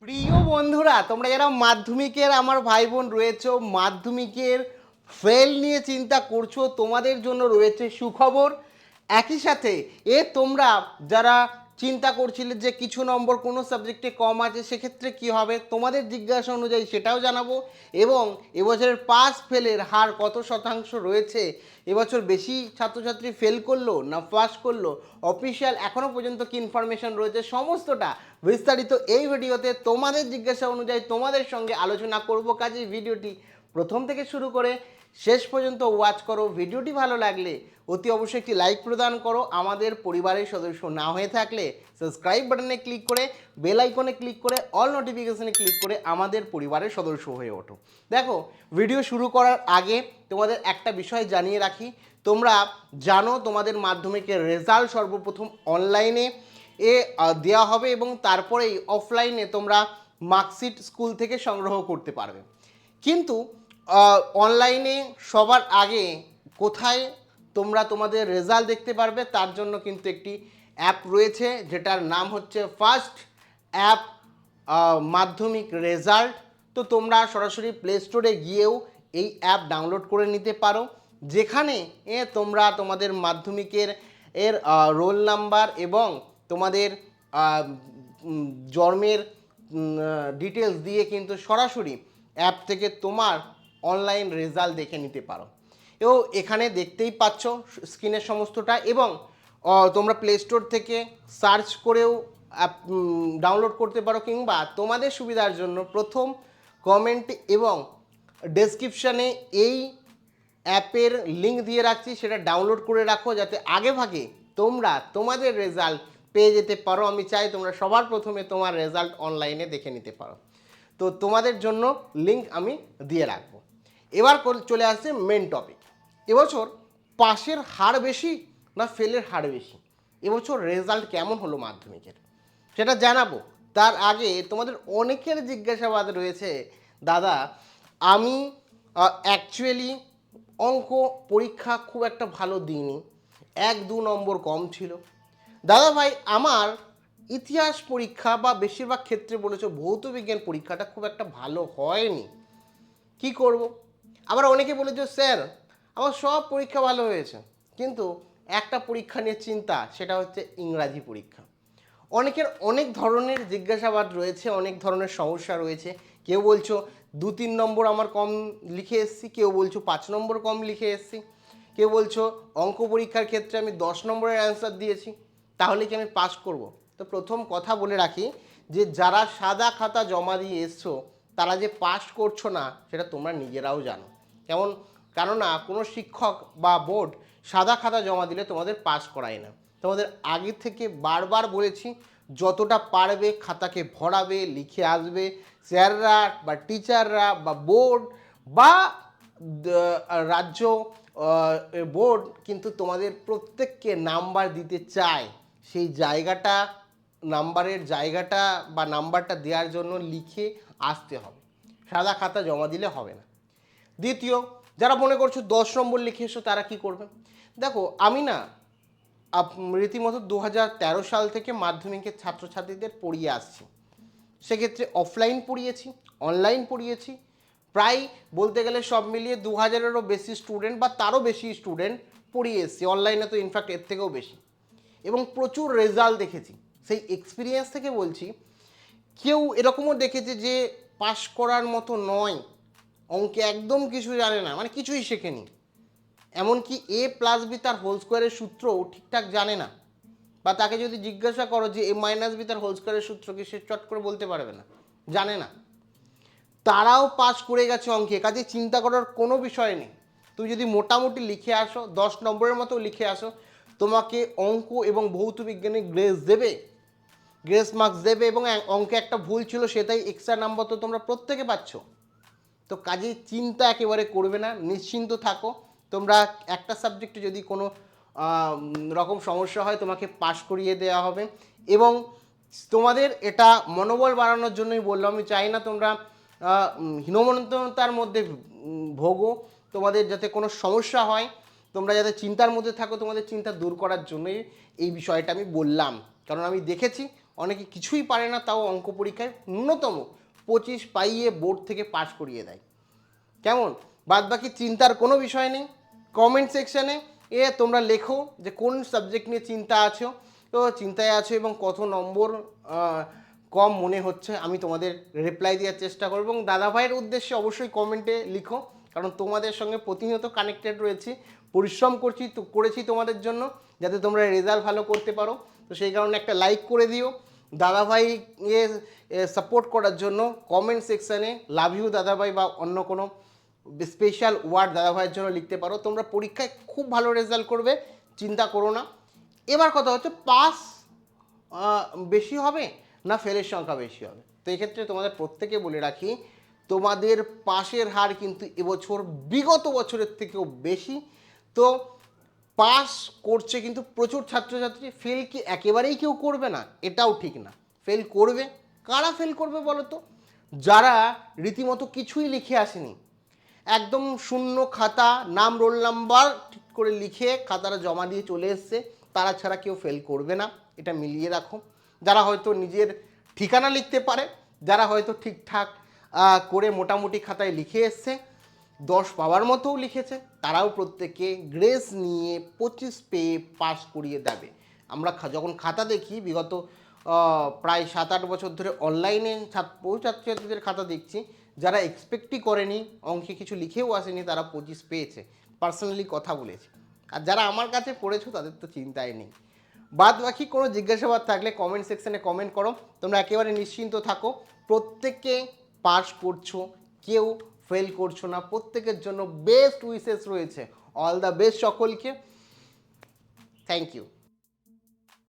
প্রিয় বন্ধুরা, তোমরা যারা মাধ্যমিকের আমার ভাই বোন রয়েছো, মাধ্যমিকের ফেল নিয়ে চিন্তা করছো, তোমাদের জন্য রয়েছে সুখবর। একই সাথে তোমরা যারা চিন্তা করছিলে যে কিছু নম্বর কোনো সাবজেক্টে কম আছে, সেক্ষেত্রে কি হবে তোমাদের জিজ্ঞাসা অনুযায়ী সেটাও জানাবো। এবং এবছরের পাস ফেলের হার কত শতাংশ রয়েছে, এবছর বেশি ছাত্রছাত্রী ফেল করলো না পাস করলো, অফিসিয়াল এখনও পর্যন্ত কি ইনফরমেশন রয়েছে, সমস্তটা বিস্তারিত এই ভিডিওতে তোমাদের জিজ্ঞাসা অনুযায়ী তোমাদের সঙ্গে আলোচনা করব। কাজেই ভিডিওটি প্রথম থেকে শুরু করে শেষ পর্যন্ত ওয়াচ করো। ভিডিওটি ভালো লাগলে অতি অবশ্যই একটি লাইক প্রদান করো। আমাদের পরিবারের সদস্য না হয়ে থাকলে সাবস্ক্রাইব বাটনে ক্লিক করে বেল আইকনে ক্লিক করে অল নোটিফিকেশনে ক্লিক করে আমাদের পরিবারের সদস্য হয়ে ওঠো। দেখো, ভিডিও শুরু করার আগে তোমাদের একটা বিষয় জানিয়ে রাখি। তোমরা জানো তোমাদের মাধ্যমিকের রেজাল্ট সর্বপ্রথম অনলাইনে দেওয়া হবে এবং তারপরেই অফলাইনে তোমরা মার্কশিট স্কুল থেকে সংগ্রহ করতে পারবে। কিন্তু অনলাইনে সবার আগে কোথায় তোমরা তোমাদের রেজাল্ট দেখতে পারবে, তার জন্য কিন্তু একটি অ্যাপ রয়েছে যেটার নাম হচ্ছে ফার্স্ট অ্যাপ মাধ্যমিক রেজাল্ট। তো তোমরা সরাসরি প্লে স্টোরে গিয়েও এই অ্যাপ ডাউনলোড করে নিতে পারো, যেখানে তোমরা তোমাদের মাধ্যমিকের রোল নাম্বার এবং তোমাদের জন্মের ডিটেলস দিয়ে কিন্তু সরাসরি অ্যাপ থেকে তোমার অনলাইন রেজাল্ট দেখে নিতে পারো। এবং এখানে দেখতেই পাচ্ছ স্ক্রিনের সমস্তটা, এবং তোমরা প্লে স্টোর থেকে সার্চ করেও অ্যাপ ডাউনলোড করতে পারো, কিংবা তোমাদের সুবিধার জন্য প্রথম কমেন্ট এবং ডেসক্রিপশানে এই অ্যাপের লিঙ্ক দিয়ে রাখছি, সেটা ডাউনলোড করে রাখো যাতে আগে ভাগে তোমরা তোমাদের রেজাল্ট পেয়ে যেতে পারো। আমি চাই তোমরা সবার প্রথমে তোমার রেজাল্ট অনলাইনে দেখে নিতে পারো। তো তোমাদের জন্য লিঙ্ক আমি দিয়ে রাখবো। এবার চলে আসছে মেন টপিক। এবছর পাসের হার বেশি না ফেলের হার বেশি, এবছর রেজাল্ট কেমন হলো মাধ্যমিকের সেটা জানাবো। তার আগে তোমাদের অনেকের জিজ্ঞাসাবাদ রয়েছে, দাদা আমি অ্যাকচুয়ালি অঙ্ক পরীক্ষা খুব একটা ভালো দিইনি, 1-2 নম্বর কম ছিল। দাদা ভাই আমার ইতিহাস পরীক্ষা বা বেশিরভাগ ক্ষেত্রে বলেছো ভৌত বিজ্ঞান পরীক্ষাটা খুব একটা ভালো হয়নি, কি করব? আবার অনেকে বলেছো স্যার আমার সব পরীক্ষা ভালো হয়েছে, কিন্তু একটা পরীক্ষা নিয়ে চিন্তা, সেটা হচ্ছে ইংরাজি পরীক্ষা। অনেকের অনেক ধরনের জিজ্ঞাসাবাদ রয়েছে, অনেক ধরনের সমস্যা রয়েছে। কেউ বলছো 2-3 নম্বর আমার কম লিখে এসেছি, কেউ বলছো 5 নম্বর কম লিখে এসেছি, কেউ বলছো অঙ্ক পরীক্ষার ক্ষেত্রে আমি 10 নম্বরের অ্যান্সার দিয়েছি, তাহলে কি আমি পাস করব? তো প্রথম কথা বলে রাখি যে যারা সাদা খাতা জমা দিয়ে এসছো তারা যে পাস করছো না সেটা তোমরা নিজেরাও জানো। কেননা কোনো শিক্ষক বা বোর্ড সাদা খাতা জমা দিলে তোমাদের পাস করায় না। তোমাদের আগে থেকে বারবার বলেছি, যতটা পারবে খাতাকে ভরাবে, লিখে আসবে। স্যাররা বা টিচাররা বা বোর্ড বা রাজ্য বোর্ড কিন্তু তোমাদের প্রত্যেককে নাম্বার দিতে চায়। সেই জায়গাটা, নাম্বারের জায়গাটা বা নাম্বারটা দেওয়ার জন্য লিখে আসতে হবে, সাদা খাতা জমা দিলে হবে না। দ্বিতীয়, যারা মনে করছো 10 নম্বর লিখে এসো তারা কি করবে? দেখো আমি না রীতিমতো 2013 সাল থেকে মাধ্যমিকের ছাত্রছাত্রীদের পড়িয়ে আসছি। সেক্ষেত্রে অফলাইন পড়িয়েছি, অনলাইন পড়িয়েছি, প্রায় বলতে গেলে সব মিলিয়ে 2000-এরও বেশি স্টুডেন্ট বা তারও বেশি স্টুডেন্ট পড়িয়ে এসেছি। অনলাইনে তো ইনফ্যাক্ট এর থেকেও বেশি, এবং প্রচুর রেজাল্ট দেখেছি। সেই এক্সপিরিয়েন্স থেকে বলছি, কেউ এরকমও দেখেছে যে পাশ করার মতো নয়, অঙ্কে একদম কিছু জানে না, মানে কিছুই শেখেনি, এমনকি a+b তার হোল স্কোয়ারের সূত্রও ঠিকঠাক জানে না, বা তাকে যদি জিজ্ঞাসা করো যে a-b তার হোল স্কোয়ারের সূত্র কি, সে চট করে বলতে পারবে না, জানে না। তারাও পাস করে গেছে অঙ্কে। কাজে চিন্তা করার কোনো বিষয় নেই। তুমি যদি মোটামুটি লিখে আসো, 10 নম্বরের মতো লিখে আসো, তোমাকে অঙ্ক এবং ভৌত বিজ্ঞানে গ্রেস দেবে, গ্রেস মার্কস দেবে, এবং অঙ্কে একটা ভুল ছিল সেটাই এক্সট্রা নাম্বার তো তোমরা প্রত্যেকে পাচ্ছ। তো কাজেই চিন্তা একেবারে করবে না, নিশ্চিন্ত থাকো। তোমরা একটা সাবজেক্টে যদি কোনো রকম সমস্যা হয় তোমাকে পাশ করিয়ে দেওয়া হবে। এবং তোমাদের এটা মনোবল বাড়ানোর জন্যই বললাম, আমি চাই না তোমরা হীনমন্যতার মধ্যে ভোগো, তোমাদের যাতে কোনো সমস্যা হয়, তোমরা যাতে চিন্তার মধ্যে থাকো, তোমাদের চিন্তা দূর করার জন্যই এই বিষয়টা আমি বললাম। কারণ আমি দেখেছি অনেকে কিছুই পারে না, তাও অঙ্ক পরীক্ষায় ন্যূনতম 25 পাইয়ে বোর্ড থেকে পাস করিয়ে দেয়। কেমন? বাদ বাকি চিন্তার কোনো বিষয় নেই। কমেন্ট সেকশানে তোমরা লেখো যে কোন সাবজেক্ট নিয়ে চিন্তা আছো, তো চিন্তায় আছো এবং কত নম্বর কম মনে হচ্ছে, আমি তোমাদের রিপ্লাই দেওয়ার চেষ্টা করব। এবং দাদাভাইয়ের উদ্দেশ্যে অবশ্যই কমেন্টে লিখো, কারণ তোমাদের সঙ্গে প্রতিনিয়ত কানেক্টেড রয়েছি, পরিশ্রম করেছি তোমাদের জন্য, যাতে তোমরা রেজাল্ট ভালো করতে পারো। তো সেই কারণে একটা লাইক করে দিও। দাদাভাই সাপোর্ট করার জন্য কমেন্ট সেকশানে লাভ ইউ দাদাভাই বা অন্য কোনো স্পেশাল ওয়ার্ড দাদাভাইয়ের জন্য লিখতে পারো। তোমরা পরীক্ষায় খুব ভালো রেজাল্ট করবে, চিন্তা করো না। এবার কথা হচ্ছে পাস বেশি হবে না ফেলের সংখ্যা বেশি হবে। তো এক্ষেত্রে তোমাদের প্রত্যেকে বলে রাখি, তোমাদের পাসের হার কিন্তু এবছর বিগত বছরের থেকেও বেশি। তো পাস করছে কিন্তু প্রচুর ছাত্রছাত্রী, ফেল কি একেবারেই কেউ করবে না? এটাও ঠিক না, ফেল করবে। কারা ফেল করবে বলো তো? যারা রীতিমতো কিছুই লিখে আসেনি, একদম শূন্য খাতা, নাম রোল নাম্বার ঠিক করে লিখে খাতাটা জমা দিয়ে চলে এসছে, তারা ছাড়া কেউ ফেল করবে না, এটা মিলিয়ে রাখো। যারা হয়তো নিজের ঠিকানা লিখতে পারে, যারা হয়তো ঠিকঠাক করে মোটামুটি খাতায় লিখে এসছে, 10 পাওয়ার মতোও লিখেছে, তারাও প্রত্যেকে গ্রেস নিয়ে 25 পেয়ে পাস করিয়ে দেবে। আমরা যখন খাতা দেখি, বিগত প্রায় 7-8 বছর ধরে অনলাইনে বহু ছাত্রছাত্রীদের খাতা দেখছি, যারা এক্সপেক্টই করেনি, অঙ্কে কিছু লিখেও আসেনি, তারা 25 পেয়েছে, পার্সোনালি কথা বলেছে। আর যারা আমার কাছে পড়েছো তাদের তো চিন্তাই নেই। বাদ বাকি কোনো জিজ্ঞাসাবাদ থাকলে কমেন্ট সেকশনে কমেন্ট করো, তোমরা একেবারে নিশ্চিন্ত থাকো, প্রত্যেককে পাস করছো, কেউ ফেল করছো না, প্রত্যেকের জন্য বেস্ট উইশেস রয়েছে। অল দ্য বেস্ট সকলকে, থ্যাংক ইউ।